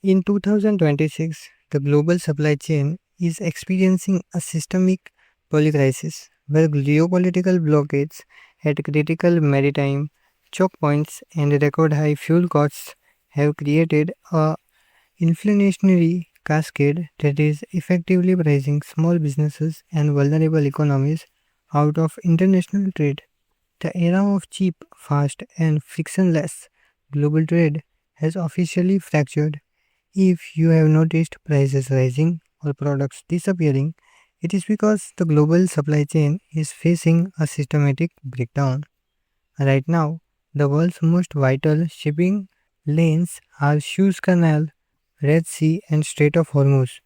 In 2026, the global supply chain is experiencing a systemic polycrisis where geopolitical blockades at critical maritime choke points and record high fuel costs have created a inflationary cascade that is effectively pricing small businesses and vulnerable economies out of international trade. The era of cheap, fast, and frictionless global trade has officially fractured. If you have noticed prices rising or products disappearing, it is because the global supply chain is facing a systematic breakdown. Right now, the world's most vital shipping lanes are Suez Canal, Red Sea, and Strait of Hormuz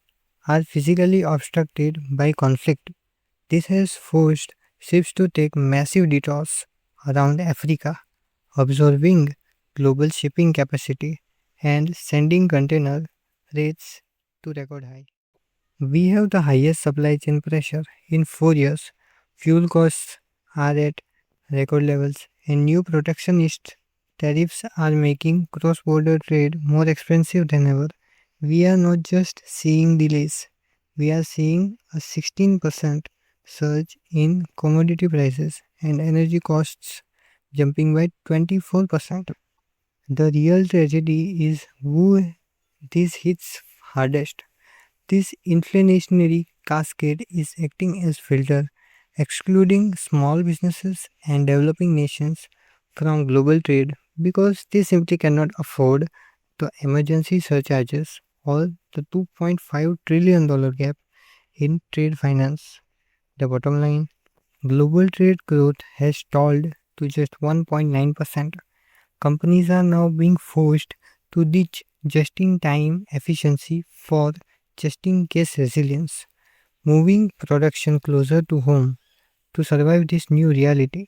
are physically obstructed by conflict. This has forced ships to take massive detours around Africa, absorbing global shipping capacity and sending container rates to record high. We have the highest supply chain pressure in 4 years. Fuel costs are at record levels, and new protectionist tariffs are making cross border trade more expensive than ever. We are not just seeing delays, we are seeing a 16% surge in commodity prices and energy costs jumping by 24%. The real tragedy is who this hits hardest. This inflationary cascade is acting as filter, excluding small businesses and developing nations from global trade because they simply cannot afford the emergency surcharges or the $2.5 trillion gap in trade finance. The bottom line, global trade growth has stalled to just 1.9%. Companies are now being forced to ditch just in time efficiency for just in case resilience, moving production closer to home to survive this new reality.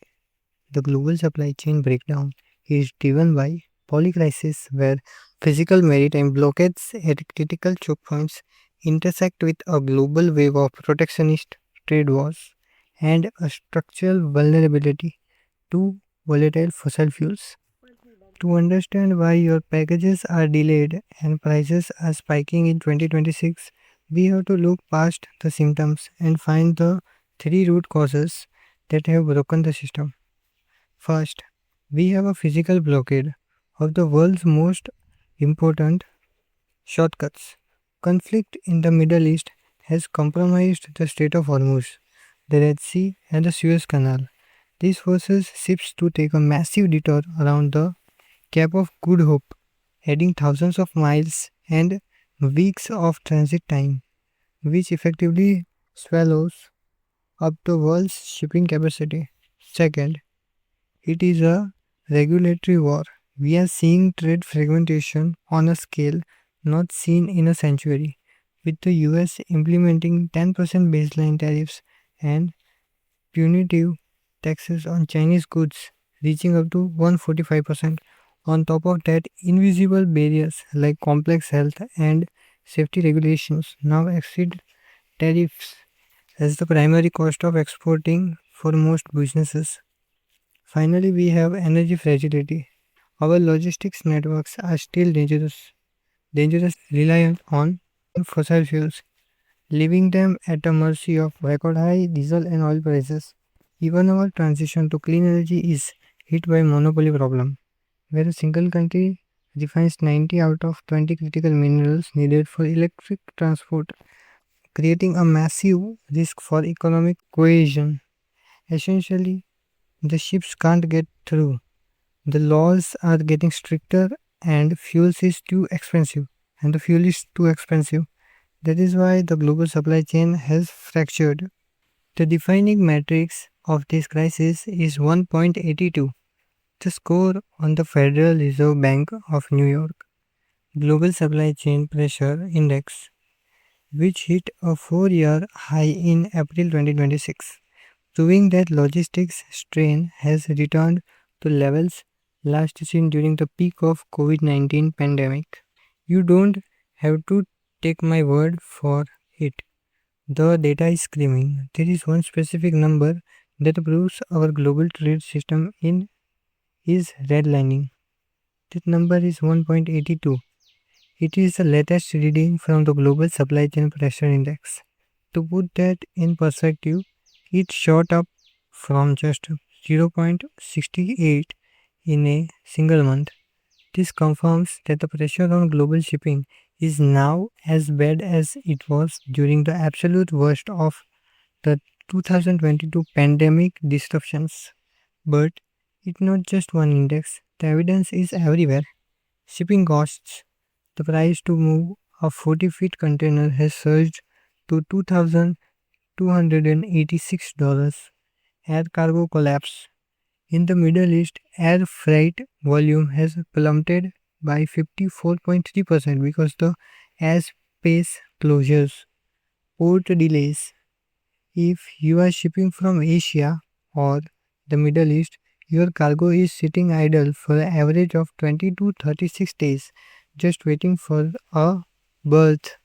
The global supply chain breakdown is driven by polycrisis, where physical maritime blockades at critical choke points intersect with a global wave of protectionist trade wars and a structural vulnerability to volatile fossil fuels. To understand why your packages are delayed and prices are spiking in 2026, we have to look past the symptoms and find the three root causes that have broken the system. First, we have a physical blockade of the world's most important shortcuts. Conflict in the Middle East has compromised the Strait of Hormuz, the Red Sea, and the Suez Canal. This forces ships to take a massive detour around the Cape of Good Hope, adding thousands of miles and weeks of transit time, which effectively swallows up the world's shipping capacity. Second, it is a regulatory war. We are seeing trade fragmentation on a scale not seen in a century, with the US implementing 10% baseline tariffs and punitive taxes on Chinese goods reaching up to 145%. On top of that, invisible barriers like complex health and safety regulations now exceed tariffs as the primary cost of exporting for most businesses. Finally, we have energy fragility. Our logistics networks are still dangerous reliant on fossil fuels, leaving them at the mercy of record high diesel and oil prices. Even our transition to clean energy is hit by monopoly problem, where a single country refines 90 out of 20 critical minerals needed for electric transport, creating a massive risk for economic cohesion. Essentially, the ships can't get through. The laws are getting stricter and the fuel is too expensive. That is why the global supply chain has fractured. The defining matrix of this crisis is 1.82, the score on the Federal Reserve Bank of New York Global Supply Chain Pressure Index, which hit a 4-year high in April 2026, proving that logistics strain has returned to levels last seen during the peak of COVID-19 pandemic. You don't have to take my word for it. The data is screaming. There is one specific number that proves our global trade system in is redlining. That number is 1.82. It is the latest reading from the Global Supply Chain Pressure Index. To put that in perspective, it shot up from just 0.68 in a single month. This confirms that the pressure on global shipping is now as bad as it was during the absolute worst of the 2022 pandemic disruptions. But it's not just one index, the evidence is everywhere. Shipping costs. The price to move a 40-feet container has surged to $2,286. Air cargo collapse. In the Middle East, air freight volume has plummeted by 54.3% because the airspace closures, port delays. If you are shipping from Asia or the Middle East, your cargo is sitting idle for an average of 20 to 36 days, just waiting for a berth.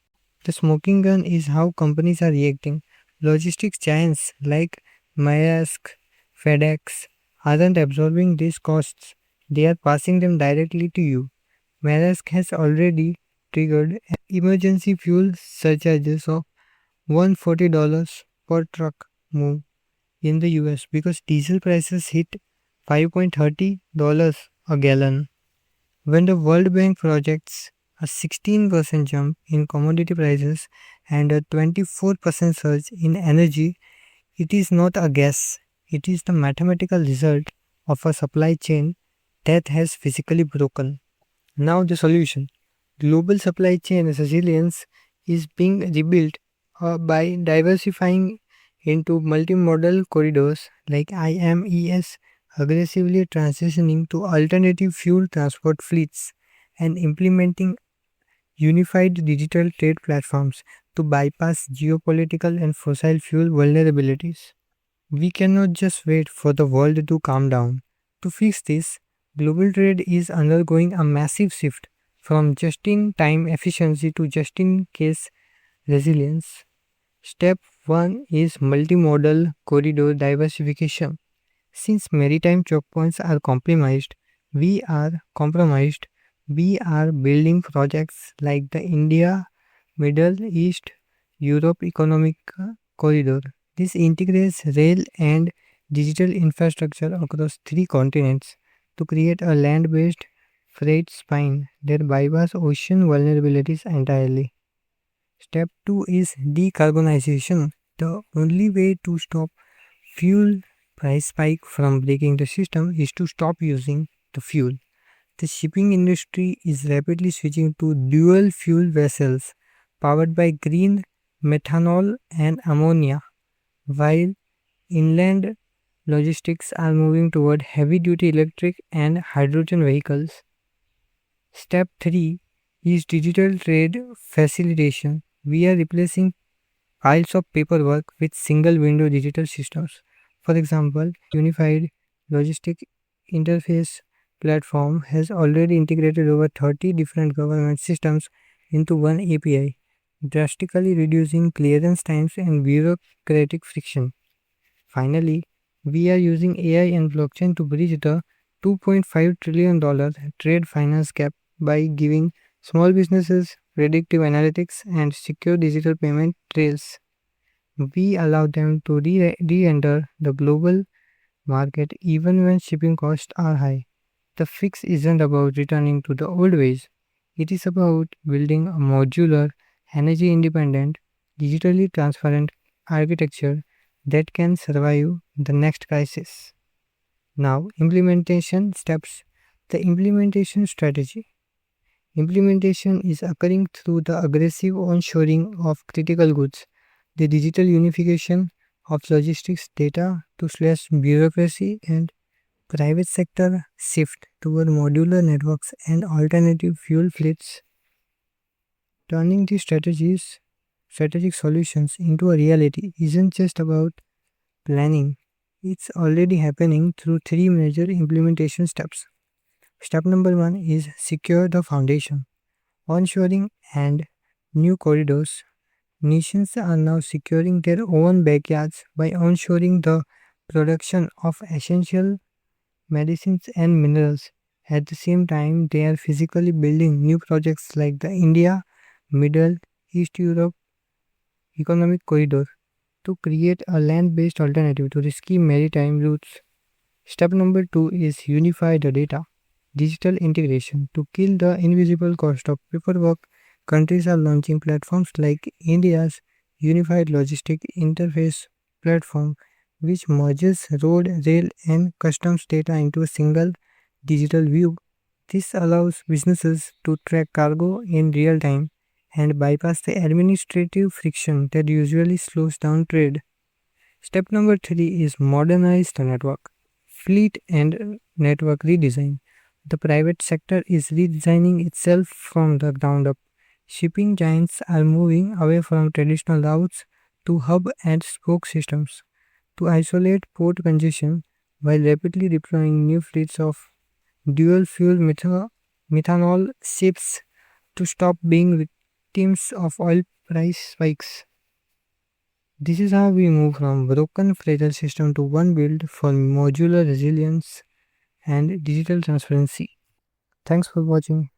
The smoking gun is how companies are reacting. Logistics giants like Maersk, FedEx aren't absorbing these costs, they are passing them directly to you. Maersk has already triggered emergency fuel surcharges of $140 per truck move in the US because diesel prices hit $5.30 a gallon. When the World Bank projects a 16% jump in commodity prices and a 24% surge in energy, it is not a guess. It is the mathematical result of a supply chain that has physically broken. Now, the solution. Global supply chain resilience is being rebuilt by diversifying into multimodal corridors like IMES, aggressively transitioning to alternative fuel transport fleets, and implementing unified digital trade platforms to bypass geopolitical and fossil fuel vulnerabilities. We cannot just wait for the world to calm down. To fix this, global trade is undergoing a massive shift from just in time efficiency to just in case resilience. Step 1 is multimodal corridor diversification. Since maritime chokepoints are compromised, we are building projects like the India Middle East Europe Economic Corridor. This integrates rail and digital infrastructure across three continents to create a land based freight spine that bypasses ocean vulnerabilities entirely. Step 2 is decarbonization. The only way to stop fuel price spike from breaking the system is to stop using the fuel. The shipping industry is rapidly switching to dual fuel vessels powered by green methanol and ammonia, while inland logistics are moving toward heavy duty electric and hydrogen vehicles. Step 3 is digital trade facilitation. We are replacing piles of paperwork with single window digital systems. For example, Unified Logistic Interface platform has already integrated over 30 different government systems into one API, drastically reducing clearance times and bureaucratic friction. Finally, we are using AI and blockchain to bridge the $2.5 trillion trade finance gap by giving small businesses predictive analytics and secure digital payment trails. We allow them to re-enter the global market even when shipping costs are high. The fix isn't about returning to the old ways. It is about building a modular, energy independent, digitally transparent architecture that can survive the next crisis. Now, implementation steps. The implementation strategy. Implementation is occurring through the aggressive onshoring of critical goods, the digital unification of logistics data to slash bureaucracy, and private sector shift toward modular networks and alternative fuel fleets. Turning these strategic solutions into a reality isn't just about planning. It's already happening through three major implementation steps. Step number 1 is secure the foundation. Onshoring and new corridors. Nations are now securing their own backyards by onshoring the production of essential medicines and minerals. At the same time, they are physically building new projects like the India Middle East Europe Economic Corridor to create a land based alternative to risky maritime routes. Step number 2 is unify the data. Digital integration. To kill the invisible cost of paperwork, countries are launching platforms like India's Unified Logistic Interface platform, which merges road, rail, and customs data into a single digital view. This allows businesses to track cargo in real time and bypass the administrative friction that usually slows down trade. Step number 3 is modernize the network. Fleet and network redesign. The private sector is redesigning itself from the ground up. Shipping giants are moving away from traditional routes to hub and spoke systems to isolate port congestion while rapidly deploying new fleets of dual fuel methanol ships to stop being victims of oil price spikes. This is how we move from broken fragile system to one built for modular resilience and digital transparency. Thanks for watching.